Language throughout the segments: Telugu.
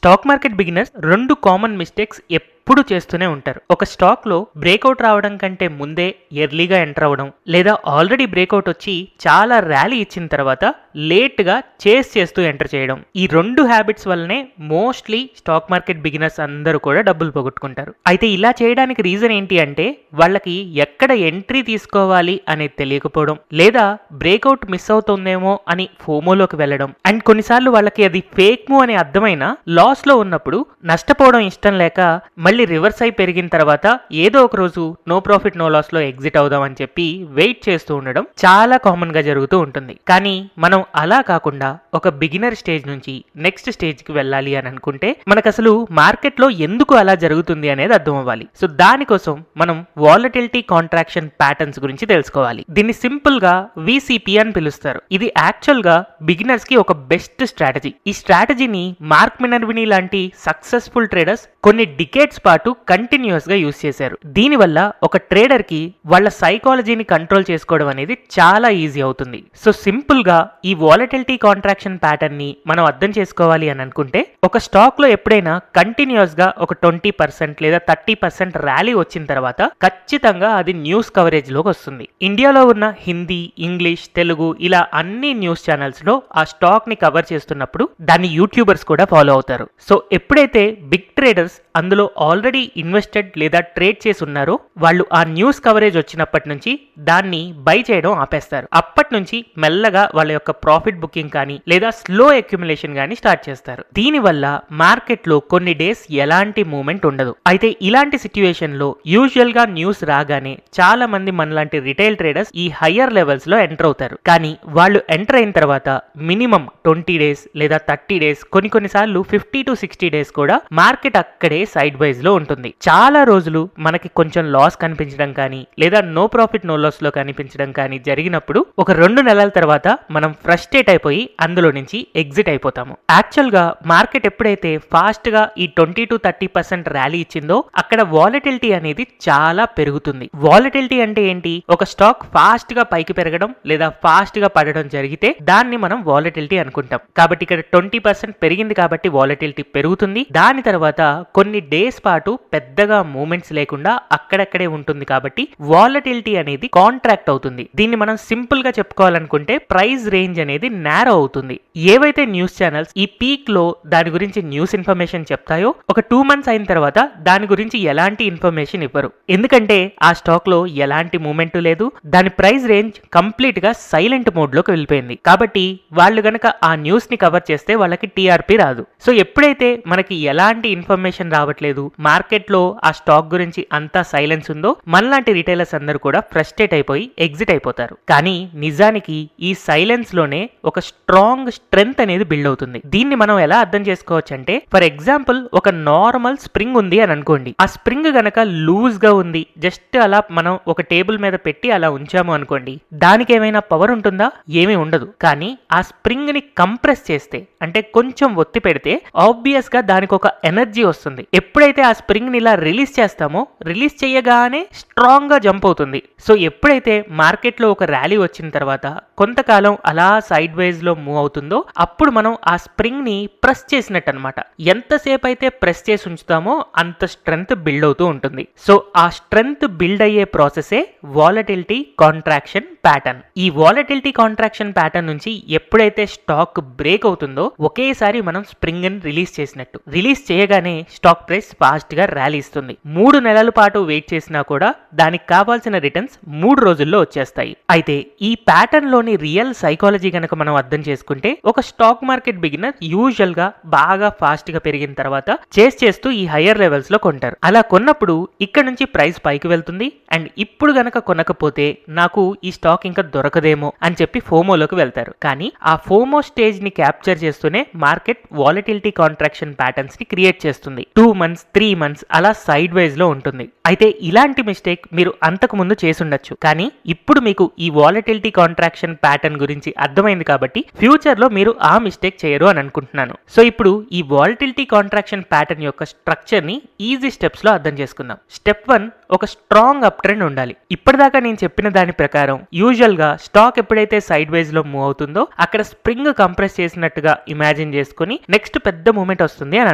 Stock market beginners 2 common mistakes ఎప్పుడు చేస్తూనే ఉంటారు. ఒక స్టాక్ లో బ్రేక్అవుట్ రావడం కంటే ముందే ఎర్లీగా ఎంటర్ అవ్వడం, లేదా ఆల్రెడీ బ్రేక్అవుట్ వచ్చి చాలా ర్యాలీ ఇచ్చిన తర్వాత లేట్ గా చేస్ చేస్తూ ఎంటర్ చేయడం. ఈ 2 హ్యాబిట్స్ వల్లనే మోస్ట్లీ స్టాక్ మార్కెట్ బిగినర్స్ అందరూ కూడా డబ్బులు పోగొట్టుకుంటారు. అయితే ఇలా చేయడానికి రీజన్ ఏంటి అంటే వాళ్ళకి ఎక్కడ ఎంట్రీ తీసుకోవాలి అనేది తెలియకపోవడం, లేదా బ్రేక్అవుట్ మిస్ అవుతుందేమో అని ఫోమోలోకి వెళ్ళడం, అండ్ కొన్నిసార్లు వాళ్ళకి అది ఫేక్ మూవ్ అని అర్థమైన లాస్ లో ఉన్నప్పుడు నష్టపోవడం ఇష్టం లేక మళ్ళీ రివర్స్ అయి పెరిగిన తర్వాత ఏదో ఒక రోజు నో ప్రాఫిట్ నో లాస్ లో ఎగ్జిట్ అవుదాం అని చెప్పి వెయిట్ చేస్తూ ఉండడం చాలా కామన్ గా జరుగుతూ ఉంటుంది. కానీ మనం అలా కాకుండా ఒక బిగినర్ స్టేజ్ నుంచి నెక్స్ట్ స్టేజ్ కి వెళ్ళాలి అని అనుకుంటే మనకు అసలు మార్కెట్ లో ఎందుకు అలా జరుగుతుంది అనేది అర్థం అవ్వాలి. సో దానికోసం మనం వాలటిలిటీ కాంట్రాక్షన్ ప్యాటర్న్స్ గురించి తెలుసుకోవాలి. దీన్ని సింపుల్ గా VCP అని పిలుస్తారు. ఇది యాక్చువల్ గా బిగినర్స్ కి ఒక బెస్ట్ స్ట్రాటజీ. ఈ స్ట్రాటజీని మార్క్ మినర్విని లాంటి సక్సెస్ఫుల్ ట్రేడర్స్ కొన్ని డికేట్స్ పాటు కంటిన్యూస్ గా యూజ్ చేశారు. దీనివల్ల ఒక ట్రేడర్ కి వాళ్ళ సైకాలజీని కంట్రోల్ చేసుకోవడం అనేది చాలా ఈజీ అవుతుంది. సో సింపుల్ గా ఈ వాలటిలిటీ కాంట్రాక్షన్ ప్యాటర్న్ ని మనం అర్థం చేసుకోవాలి అని అనుకుంటే, ఒక స్టాక్ లో ఎప్పుడైనా కంటిన్యూస్ గా ఒక 20% లేదా 30% ర్యాలీ వచ్చిన తర్వాత ఖచ్చితంగా అది న్యూస్ కవరేజ్ లోకి వస్తుంది. ఇండియాలో ఉన్న హిందీ, ఇంగ్లీష్, తెలుగు ఇలా అన్ని న్యూస్ ఛానల్స్ లో ఆ స్టాక్ ని కవర్ చేస్తున్నప్పుడు దాన్ని యూట్యూబర్స్ కూడా ఫాలో అవుతారు. సో ఎప్పుడైతే బిగ్ ట్రేడర్స్ అందులో ఆల్రెడీ ఇన్వెస్టెడ్ లేదా ట్రేడ్ చేసి ఉన్నారో వాళ్ళు ఆ న్యూస్ కవరేజ్ వచ్చినప్పటి నుంచి దాన్ని బై చేయడం ఆపేస్తారు. అప్పటి నుంచి మెల్లగా వాళ్ళ యొక్క ప్రాఫిట్ బుకింగ్ కానీ లేదా స్లో అక్యుములేషన్ కానీ స్టార్ట్ చేస్తారు. దీనివల్ల మార్కెట్ లో కొన్ని డేస్ ఎలాంటి మూవ్మెంట్ ఉండదు. అయితే ఇలాంటి సిచ్యువేషన్ లో యూజువల్ గా న్యూస్ రాగానే చాలా మంది మనలాంటి రిటైల్ ట్రేడర్స్ ఈ హయ్యర్ లెవెల్స్ లో ఎంటర్ అవుతారు. కానీ వాళ్ళు ఎంటర్ అయిన తర్వాత మినిమం 20 డేస్ లేదా 30 డేస్, కొన్నిసార్లు 50 to 60 డేస్ కూడా మార్కెట్ అక్కడే సైడ్ వైజ్ లో ఉంటుంది. చాలా రోజులు మనకి కొంచెం లాస్ కనిపించడం కానీ లేదా నో ప్రాఫిట్ నో లాస్ లో కనిపించడం కానీ జరిగినప్పుడు ఒక 2 నెలల తర్వాత మనం ఫ్రస్ట్రేట్ అయిపోయి అందులో నుంచి ఎగ్జిట్ అయిపోతాము. యాక్చువల్ గా మార్కెట్ ఎప్పుడైతే ఫాస్ట్ గా ఈ 20 to 30% ర్యాలీ ఇచ్చిందో అక్కడ వాలటిలిటీ అనేది చాలా పెరుగుతుంది. వాలటిలిటీ అంటే ఏంటి? ఒక స్టాక్ ఫాస్ట్ గా పైకి పెరగడం లేదా ఫాస్ట్ గా పడడం జరిగితే దాన్ని మనం వాలటిలిటీ అనుకుంటాం. కాబట్టి ఇక్కడ 20% పెరిగింది కాబట్టి వాలటిలిటీ పెరుగుతుంది. దాని తర్వాత కొన్ని డేస్ పాటు పెద్దగా మూవ్మెంట్స్ లేకుండా అక్కడక్కడే ఉంటుంది కాబట్టి వాలటిలిటీ అనేది కాంట్రాక్ట్ అవుతుంది. దీన్ని మనం సింపుల్ గా చెప్పుకోవాలనుకుంటే ప్రైస్ రేంజ్ అనేది నారో అవుతుంది. ఏవైతే న్యూస్ ఛానల్స్ ఈ పీక్ లో దాని గురించి న్యూస్ ఇన్ఫర్మేషన్ చెప్తాయో ఒక 2 months అయిన తర్వాత దాని గురించి ఎలాంటి ఇన్ఫర్మేషన్ ఇవ్వరు. ఎందుకంటే ఆ స్టాక్ లో ఎలాంటి మూవ్మెంట్ లేదు, దాని ప్రైస్ రేంజ్ కంప్లీట్ గా సైలెంట్ మోడ్ లోకి వెళ్ళిపోయింది. కాబట్టి వాళ్ళు గనక ఆ న్యూస్ ని కవర్ చేస్తే వాళ్ళకి TRP రాదు. సో ఎప్పుడైతే మనకి ఎలాంటి ఇన్ఫర్మేషన్ రావట్లేదు, మార్కెట్ లో ఆ స్టాక్ గురించి అంతా సైలెన్స్ ఉందో మనలాంటి రిటైలర్స్ అందరూ కూడా ఫ్రస్ట్రేట్ అయిపోయి ఎగ్జిట్ అయిపోతారు. కానీ నిజానికి ఈ సైలెన్స్ లోనే ఒక స్ట్రాంగ్ స్ట్రెంగ్త్ అనేది బిల్డ్ అవుతుంది. దీన్ని మనం ఎలా అర్థం చేసుకోవచ్చు అంటే, ఫర్ ఎగ్జాంపుల్ ఒక నార్మల్ స్ప్రింగ్ ఉంది అని అనుకోండి. ఆ స్ప్రింగ్ గనక లూజ్ గా ఉంది, జస్ట్ అలా మనం ఒక టేబుల్ మీద పెట్టి అలా ఉంచాము అనుకోండి, దానికి ఏమైనా పవర్ ఉంటుందా? ఏమీ ఉండదు. కానీ ఆ స్ప్రింగ్ ని కంప్రెస్ చేస్తే, అంటే కొంచెం ఒత్తి పెడితే ఆబ్వియస్ గా దానికి ఒక ఎనర్జీ వస్తుంది. ఎప్పుడైతే ఆ స్ప్రింగ్ ని ఇలా రిలీజ్ చేస్తామో, రిలీజ్ చేయగానే స్ట్రాంగ్ గా జంప్ అవుతుంది. సో ఎప్పుడైతే మార్కెట్ లో ఒక ర్యాలీ వచ్చిన తర్వాత కొంతకాలం అలా సైడ్ వైజ్ లో మూవ్ అవుతుందో అప్పుడు మనం ఆ స్ప్రింగ్ ని ప్రెస్ చేసినట్టు అనమాట. ఎంతసేపు అయితే ప్రెస్ చేసి ఉంచుతామో అంత స్ట్రెంగ్త్ బిల్డ్ అవుతూ ఉంటుంది. సో ఆ స్ట్రెంగ్త్ బిల్డ్ అయ్యే ప్రాసెసే వాలటిలిటీ కాంట్రాక్షన్ ప్యాటర్న్. ఈ వాలటిలిటీ కాంట్రాక్షన్ ప్యాటర్న్ నుంచి ఎప్పుడైతే స్టాక్ బ్రేక్ అవుతుందో ఒకేసారి మనం స్ప్రింగ్ ని రిలీజ్ చేసినట్టు. రిలీజ్ చేయగానే స్టాక్ ప్రైస్ ఫాస్ట్ గా ర్యాలీ ఇస్తుంది. 3 నెలల పాటు వెయిట్ చేసినా కూడా దానికి కావాల్సిన రిటర్న్స్ 3 రోజుల్లో వచ్చేస్తాయి. అయితే ఈ ప్యాటర్న్ లోని రియల్ సైకాలజీ గనక మనం అర్థం చేసుకుంటే, ఒక స్టాక్ మార్కెట్ బిగినర్ యూజువల్ గా బాగా ఫాస్ట్ గా పెరిగిన తర్వాత చేస్తూ ఈ హయ్యర్ లెవెల్స్ లో కొంటారు. అలా కొన్నప్పుడు ఇక్కడ నుంచి ప్రైస్ పైకి వెళ్తుంది, అండ్ ఇప్పుడు గనక కొనకపోతే నాకు ఈ స్టాక్ ఇంకా దొరకదేమో అని చెప్పి ఫోమోలోకి వెళ్తారు. కానీ ఆ ఫోమో స్టేజ్ ని క్యాప్చర్ చేస్తూనే మార్కెట్ వాలటిలిటీ కాంట్రాక్షన్ ప్యాటర్న్స్ ని క్రియేట్ చేస్తుంది. 2 months 3 3 months అలా సైడ్ వైజ్ లో ఉంటుంది. అయితే ఇలాంటి మిస్టేక్ మీరు అంతకు ముందు చేసుండొచ్చు, కానీ ఇప్పుడు మీకు ఈ వాలటిలిటీ కాంట్రాక్షన్ ప్యాటర్న్ గురించి అర్థమైంది కాబట్టి ఫ్యూచర్ లో మీరు ఆ మిస్టేక్ చేయరు అని అనుకుంటున్నాను. సో ఇప్పుడు ఈ వాలటిలిటీ కాంట్రాక్షన్ ప్యాటర్న్ యొక్క స్ట్రక్చర్ ని ఈజీ స్టెప్స్ లో అర్థం చేసుకుందాం. స్టెప్ 1, ఒక స్ట్రాంగ్ అప్ ట్రెండ్ ఉండాలి. ఇప్పటిదాకా నేను చెప్పిన దాని ప్రకారం యూజువల్ గా స్టాక్ ఎప్పుడైతే సైడ్ వైజ్ లో మూవ్ అవుతుందో అక్కడ స్ప్రింగ్ కంప్రెస్ చేసినట్టుగా ఇమాజిన్ చేసుకుని నెక్స్ట్ పెద్ద మూమెంట్ వస్తుంది అని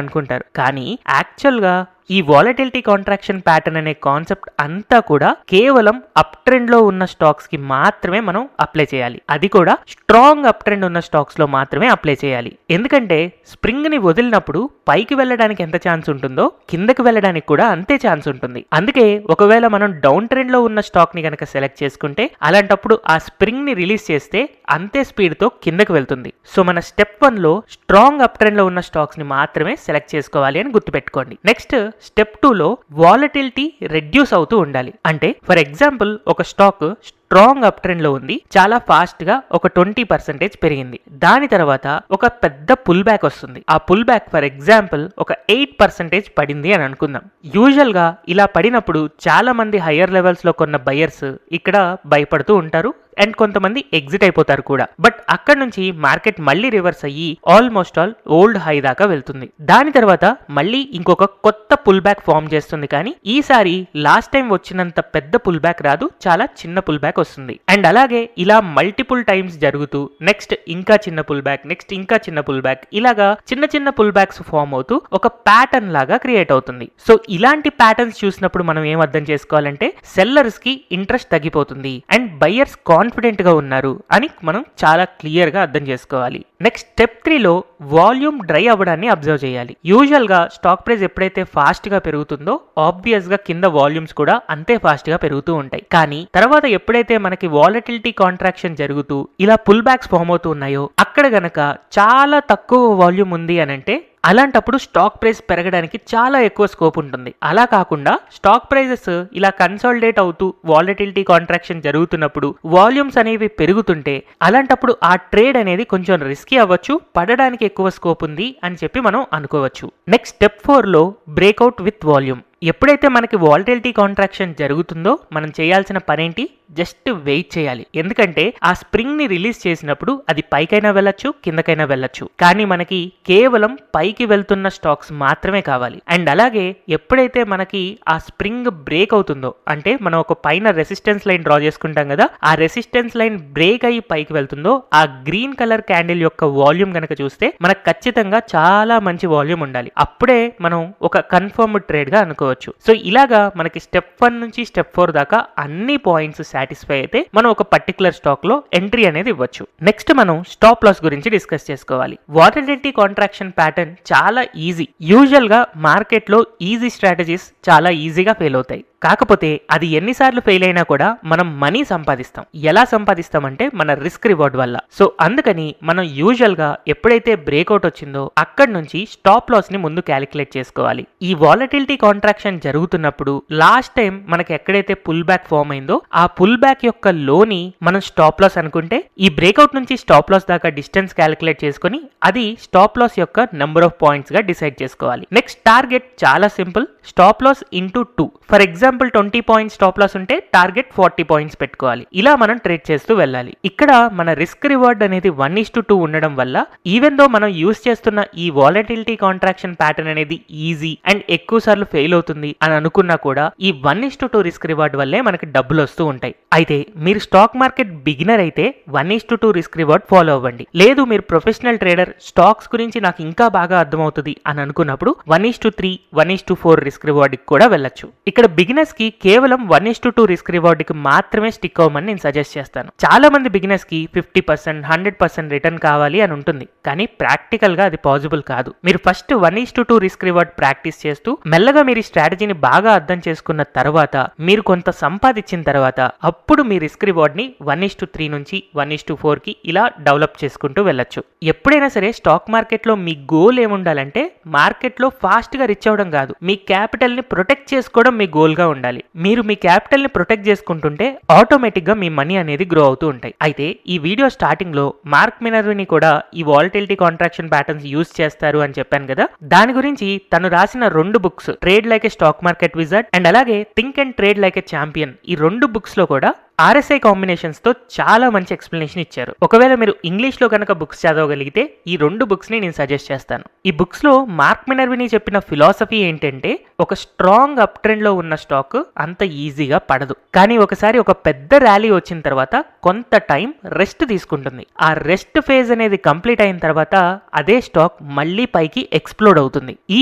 అనుకుంటారు. కానీ యాక్చువల్ గా ఈ వాలటిలిటీ కాంట్రాక్షన్ ప్యాటర్న్ అనే కాన్సెప్ట్ అంతా కూడా కేవలం అప్ ట్రెండ్ లో ఉన్న స్టాక్స్ కి మాత్రమే మనం అప్లై చేయాలి. అది కూడా స్ట్రాంగ్ అప్ ట్రెండ్ ఉన్న స్టాక్స్ లో మాత్రమే అప్లై చేయాలి. ఎందుకంటే స్ప్రింగ్ ని వదిలినప్పుడు పైకి వెళ్ళడానికి ఎంత ఛాన్స్ ఉంటుందో కిందకి వెళ్ళడానికి కూడా అంతే ఛాన్స్ ఉంటుంది. అందుకే ఒకవేళ మనం డౌన్ ట్రెండ్ లో ఉన్న స్టాక్ ని కనుక సెలెక్ట్ చేసుకుంటే అలాంటప్పుడు ఆ స్ప్రింగ్ ని రిలీజ్ చేస్తే అంతే స్పీడ్ తో కిందకి వెళ్తుంది. సో మన స్టెప్ 1 లో స్ట్రాంగ్ అప్ ట్రెండ్ లో ఉన్న స్టాక్స్ ని మాత్రమే సెలెక్ట్ చేసుకోవాలి అని గుర్తుపెట్టుకోండి. నెక్స్ట్ స్టెప్ 2 లో వాలటిలిటీ రెడ్యూస్ అవుతూ ఉండాలి. అంటే ఫర్ ఎగ్జాంపుల్ ఒక స్టాక్ స్ట్రాంగ్ అప్ ట్రెండ్ లో ఉంది, చాలా ఫాస్ట్ గా ఒక 20% పెరిగింది. దాని తర్వాత ఒక పెద్ద పుల్ బ్యాక్ వస్తుంది. ఆ పుల్ బ్యాక్ ఫర్ ఎగ్జాంపుల్ ఒక 8% పడింది అని అనుకుందాం. యూజువల్ గా ఇలా పడినప్పుడు చాలా మంది హయ్యర్ లెవెల్స్ లో కొన్న బయర్స్ ఇక్కడ భయపడుతూ ఉంటారు అండ్ కొంతమంది ఎగ్జిట్ అయిపోతారు కూడా. బట్ అక్కడ నుంచి మార్కెట్ మళ్ళీ రివర్స్ అయ్యి ఆల్మోస్ట్ ఆల్ ఓల్డ్ హై దాకా వెళ్తుంది. దాని తర్వాత మళ్ళీ ఇంకొక కొత్త పుల్ బ్యాక్ ఫామ్ చేస్తుంది, కానీ ఈసారి లాస్ట్ టైం వచ్చినంత పెద్ద పుల్ బ్యాక్ రాదు, చాలా చిన్న పుల్ బ్యాక్ వస్తుంది. అండ్ అలాగే ఇలా మల్టిపుల్ టైమ్స్ జరుగుతూ నెక్స్ట్ ఇంకా చిన్న పుల్ బ్యాక్, నెక్స్ట్ ఇంకా చిన్న పుల్ బ్యాక్, ఇలాగా చిన్న చిన్న పుల్ బ్యాక్స్ ఫామ్ అవుతూ ఒక ప్యాటర్న్ లాగా క్రియేట్ అవుతుంది. సో ఇలాంటి ప్యాటర్న్స్ చూసినప్పుడు మనం ఏం అర్థం చేసుకోవాలంటే సెల్లర్స్ కి ఇంట్రెస్ట్ తగ్గిపోతుంది అండ్ బయర్స్ కాన్ఫిడెంట్ గా ఉన్నారు అని మనం చాలా క్లియర్ గా అర్థం చేసుకోవాలి. నెక్స్ట్ స్టెప్ 3 లో వాల్యూమ్ డ్రై అవ్వడాన్ని అబ్జర్వ్ చేయాలి. యూజువల్ గా స్టాక్ ప్రైస్ ఎప్పుడైతే ఫాస్ట్ గా పెరుగుతుందో ఆబ్వియస్ గా కింద వాల్యూమ్స్ కూడా అంతే ఫాస్ట్ గా పెరుగుతూ ఉంటాయి. కానీ తర్వాత ఎప్పుడైతే మనకి వాలటిలిటీ కాంట్రాక్షన్ జరుగుతూ ఇలా పుల్ బ్యాక్స్ ఫామ్ అవుతూ ఉన్నాయో అక్కడ గనక చాలా తక్కువ వాల్యూమ్ ఉంది అని అంటే అలాంటప్పుడు స్టాక్ ప్రైస్ పెరగడానికి చాలా ఎక్కువ స్కోప్ ఉంటుంది. అలా కాకుండా స్టాక్ ప్రైజెస్ ఇలా కన్సాలిడేట్ అవుతూ వాలటిలిటీ కాంట్రాక్షన్ జరుగుతున్నప్పుడు వాల్యూమ్స్ అనేవి పెరుగుతుంటే అలాంటప్పుడు ఆ ట్రేడ్ అనేది కొంచెం రిస్కీ అవ్వచ్చు, పడడానికి ఎక్కువ స్కోప్ ఉంది అని చెప్పి మనం అనుకోవచ్చు. నెక్స్ట్ స్టెప్ 4 లో బ్రేక్అవుట్ విత్ వాల్యూమ్. ఎప్పుడైతే మనకి వాలటిలిటీ కాంట్రాక్షన్ జరుగుతుందో మనం చేయాల్సిన పనేంటి, జస్ట్ వెయిట్ చేయాలి. ఎందుకంటే ఆ స్ప్రింగ్ ని రిలీజ్ చేసినప్పుడు అది పైకైనా వెళ్ళొచ్చు, కిందకైనా వెళ్ళొచ్చు, కానీ మనకి కేవలం పైకి వెళ్తున్న స్టాక్స్ మాత్రమే కావాలి. అండ్ అలాగే ఎప్పుడైతే మనకి ఆ స్ప్రింగ్ బ్రేక్ అవుతుందో, అంటే మనం ఒక పైన రెసిస్టెన్స్ లైన్ డ్రా చేసుకుంటాం కదా, ఆ రెసిస్టెన్స్ లైన్ బ్రేక్ అయ్యి పైకి వెళ్తుందో ఆ గ్రీన్ కలర్ క్యాండిల్ యొక్క వాల్యూమ్ గనక చూస్తే మనకు ఖచ్చితంగా చాలా మంచి వాల్యూమ్ ఉండాలి. అప్పుడే మనం ఒక కన్ఫర్మ్డ్ ట్రేడ్ గా అనుకోవచ్చు. సో ఇలాగా మనకి స్టెప్ 1 నుంచి స్టెప్ 4 దాకా అన్ని పాయింట్స్ సాటిస్ఫై అయితే మనం ఒక పర్టికులర్ స్టాక్ లో ఎంట్రీ అనేది ఇవ్వచ్చు. నెక్స్ట్ మనం స్టాప్ లాస్ గురించి డిస్కస్ చేసుకోవాలి. వాలటిలిటీ కాంట్రాక్షన్ ప్యాటర్న్ చాలా ఈజీ. యూజువల్ గా మార్కెట్ లో ఈజీ స్ట్రాటజీస్ చాలా ఈజీగా ఫెయిల్ అవుతాయి. కాకపోతే అది ఎన్నిసార్లు ఫెయిల్ అయినా కూడా మనం మనీ సంపాదిస్తాం. ఎలా సంపాదిస్తామంటే మన రిస్క్ రివార్డ్ వల్ల. సో అందుకని మనం యూజువల్ గా ఎప్పుడైతే బ్రేక్అవుట్ వచ్చిందో అక్కడ నుంచి స్టాప్ లాస్ ని ముందు క్యాలిక్యులేట్ చేసుకోవాలి. ఈ వాలటిలిటీ కాంట్రాక్షన్ జరుగుతున్నప్పుడు లాస్ట్ టైం మనకి ఎక్కడైతే పుల్ బ్యాక్ ఫామ్ అయిందో ఆ పుల్ బ్యాక్ యొక్క లోని మనం స్టాప్ లాస్ అనుకుంటే ఈ బ్రేక్అవుట్ నుంచి స్టాప్ లాస్ దాకా డిస్టెన్స్ క్యాలిక్యులేట్ చేసుకుని అది స్టాప్ లాస్ యొక్క నెంబర్ ఆఫ్ పాయింట్స్ గా డిసైడ్ చేసుకోవాలి. నెక్స్ట్ టార్గెట్ చాలా simple, stop loss into 2. For example 20 points stop loss ఉంటే టార్గెట్ 40 పాయింట్స్ పెట్టుకోవాలి. ఇలా మనం ట్రేడ్ చేస్తూ వెళ్ళాలి. ఇక్కడ మన రిస్క్ రివార్డ్ అనేది 1:2 ఉండడం వల్ల ఈవెన్ దో మనం యూస్ చేస్తున్న ఈ వాలటిలిటీ కాంట్రాక్షన్ ప్యాటర్న్ అనేది ఈజీ అండ్ ఎక్కువ సార్లు ఫెయిల్ అవుతుంది అని అనుకున్నా కూడా ఈ 1:2 రిస్క్ రివార్డ్ వల్లే మనకి డబ్బులు వస్తూ ఉంటాయి. అయితే మీరు స్టాక్ మార్కెట్ బిగినర్ అయితే 1:2 రిస్క్ రివార్డ్ ఫాలో అవ్వండి. లేదు మీరు ప్రొఫెషనల్ ట్రేడర్, స్టాక్స్ గురించి నాకు ఇంకా బాగా అర్థమవుతుంది అని అనుకున్నప్పుడు 1:3, 1:4 రిస్క్ రివార్డ్ కూడా వెళ్ళొచ్చు. ఇక్కడ బిగినర్స్ కి కేవలం 1:2 రిస్క్ రివార్డ్ కి మాత్రమే స్టిక్ అవ్వమని నేను సజెస్ట్ చేస్తాను. చాలా మంది బిగినర్స్ కి 50%, 100% రిటర్న్ కావాలి అని ఉంటుంది, కానీ ప్రాక్టికల్ గా అది పాసిబుల్ కాదు. మీరు ఫస్ట్ 1:2 రిస్క్ రివార్డ్ ప్రాక్టీస్ చేస్తూ మెల్లగా మీరు ఈ స్ట్రాటజీని బాగా అర్థం చేసుకున్న తర్వాత మీరు కొంత సంపాదించిన తర్వాత అప్పుడు మీ రిస్క్ రివార్డ్ ని 1:3 నుంచి 1:4 కి ఇలా డెవలప్ చేసుకుంటూ వెళ్ళొచ్చు. ఎప్పుడైనా సరే స్టాక్ మార్కెట్ లో మీ గోల్ ఏముండాలంటే మార్కెట్ లో ఫాస్ట్ గా రిచ్ అవ్వడం కాదు, మీ క్యాపిటల్ ని ప్రొటెక్ట్ చేసుకోవడం మీ గోల్ గా గా ఉండాలి. మీరు మీ క్యాపిటల్ ని ప్రొటెక్ట్ చేసుకుంటుంటే ఆటోమేటిక్ గా మీ మనీ అనేది గ్రో అవుతూ ఉంటాయి. అయితే ఈ వీడియో స్టార్టింగ్ లో మార్క్ మినర్విని కూడా ఈ వాలటిలిటీ కాంట్రాక్షన్ ప్యాటర్న్స్ యూజ్ చేస్తారు అని చెప్పాను కదా. దాని గురించి తను రాసిన 2 books, trade like a stock market wizard and అలాగే think and trade like a champion, ఈ 2 బుక్స్ లో కూడా RSI కాంబినేషన్స్ తో చాలా మంచి ఎక్స్ప్లెనేషన్ ఇచ్చారు. ఒకవేళ మీరు ఇంగ్లీష్ లో కనుక బుక్స్ చదవగలిగితే ఈ 2 బుక్స్ ని నేను సజెస్ట్ చేస్తాను. ఈ బుక్స్ లో మార్క్ మినర్విని చెప్పిన ఫిలాసఫీ ఏంటంటే, ఒక స్ట్రాంగ్ అప్ ట్రెండ్ లో ఉన్న స్టాక్ అంత ఈజీగా పడదు, కానీ ఒకసారి ఒక పెద్ద ర్యాలీ వచ్చిన తర్వాత కొంత టైం రెస్ట్ తీసుకుంటుంది. ఆ రెస్ట్ ఫేజ్ అనేది కంప్లీట్ అయిన తర్వాత అదే స్టాక్ మళ్ళీ పైకి ఎక్స్ప్లోడ్ అవుతుంది. ఈ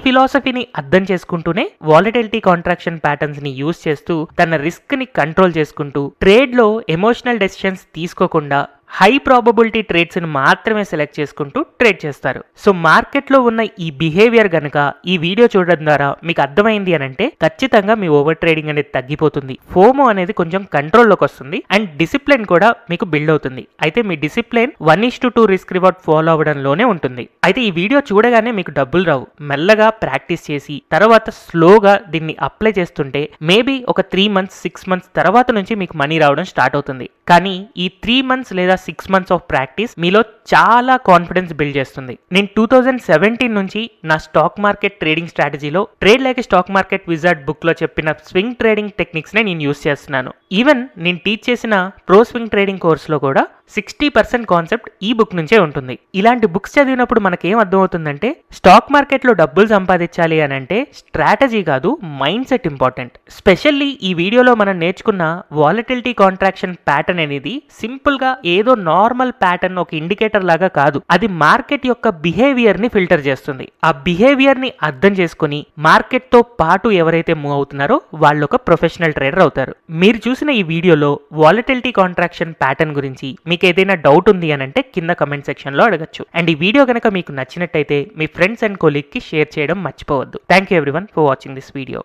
ఫిలాసఫీని అర్థం చేసుకుంటూనే వాలటిలిటీ కాంట్రాక్షన్ ప్యాటర్న్స్ ని యూజ్ చేస్తూ తన రిస్క్ ని కంట్రోల్ చేసుకుంటూ ట్రేడ్ లో ఎమోషనల్ డెసిషన్స్ తీసుకోకుండా హై ప్రాబబిలిటీ ట్రేడ్స్ ని మాత్రమే సెలెక్ట్ చేసుకుంటూ ట్రేడ్ చేస్తారు. సో మార్కెట్ లో ఉన్న ఈ బిహేవియర్ గనుక ఈ వీడియో చూడడం ద్వారా మీకు అర్థమైంది అని అంటే ఖచ్చితంగా మీ ఓవర్ ట్రేడింగ్ అనేది తగ్గిపోతుంది, ఫోమో అనేది కొంచెం కంట్రోల్లోకి వస్తుంది అండ్ డిసిప్లిన్ కూడా మీకు బిల్డ్ అవుతుంది. అయితే మీ డిసిప్లిన్ 1:2 రిస్క్ రివార్డ్ ఫాలో అవ్వడంలోనే ఉంటుంది. అయితే ఈ వీడియో చూడగానే మీకు డబ్బులు రావు, మెల్లగా ప్రాక్టీస్ చేసి తర్వాత స్లోగా దీన్ని అప్లై చేస్తుంటే మేబీ ఒక 3 months 6 months తర్వాత నుంచి మీకు మనీ రావడం స్టార్ట్ అవుతుంది. కానీ ఈ 3 months లేదా 6 months ఆఫ్ ప్రాక్టీస్ మీలో చాలా కాన్ఫిడెన్స్ బిల్డ్ చేస్తుంది. నేను 2017 నుంచి నా స్టాక్ మార్కెట్ ట్రేడింగ్ స్ట్రాటజీలో trade like stock market wizard book లో చెప్పిన స్వింగ్ ట్రేడింగ్ టెక్నిక్స్ నే నేను యూస్ చేస్తున్నాను. ఈవెన్ నేను టీచ్ చేసిన ప్రో స్వింగ్ ట్రేడింగ్ కోర్సులో కూడా 60% కాన్సెప్ట్ ఈ బుక్ నుంచే ఉంటుంది. ఇలాంటి బుక్స్ చదివినప్పుడు మనకేం అర్థమవుతుందంటే, స్టాక్ మార్కెట్ లో డబ్బులు సంపాదించాలి అని అంటే స్ట్రాటజీ కాదు, మైండ్ సెట్ ఇంపార్టెంట్. స్పెషల్లీ ఈ వీడియోలో మనం నేర్చుకున్న వాలటిలిటీ కాంట్రాక్షన్ ప్యాటర్న్ అనేది సింపుల్ గా ఏదో నార్మల్ ప్యాటర్న్, ఒక ఇండికేటర్ లాగా కాదు. అది మార్కెట్ యొక్క బిహేవియర్ ని ఫిల్టర్ చేస్తుంది. ఆ బిహేవియర్ ని అర్థం చేసుకుని మార్కెట్ తో పాటు ఎవరైతే మూవ్ అవుతున్నారో వాళ్ళు ఒక ప్రొఫెషనల్ ట్రేడర్ అవుతారు. మీరు చూసిన ఈ వీడియోలో వాలటిలిటీ కాంట్రాక్షన్ ప్యాటర్న్ గురించి మీకు ఏదైనా డౌట్ ఉంది అని అంటే కింద కమెంట్ సెక్షన్ లో అడగచ్చు. అండ్ ఈ వీడియో కనుక మీకు నచ్చినట్టయితే మీ ఫ్రెండ్స్ అండ్ కొలీగ్ కి షేర్ చేయడం మర్చిపోవద్దు. Thank you everyone for watching this video.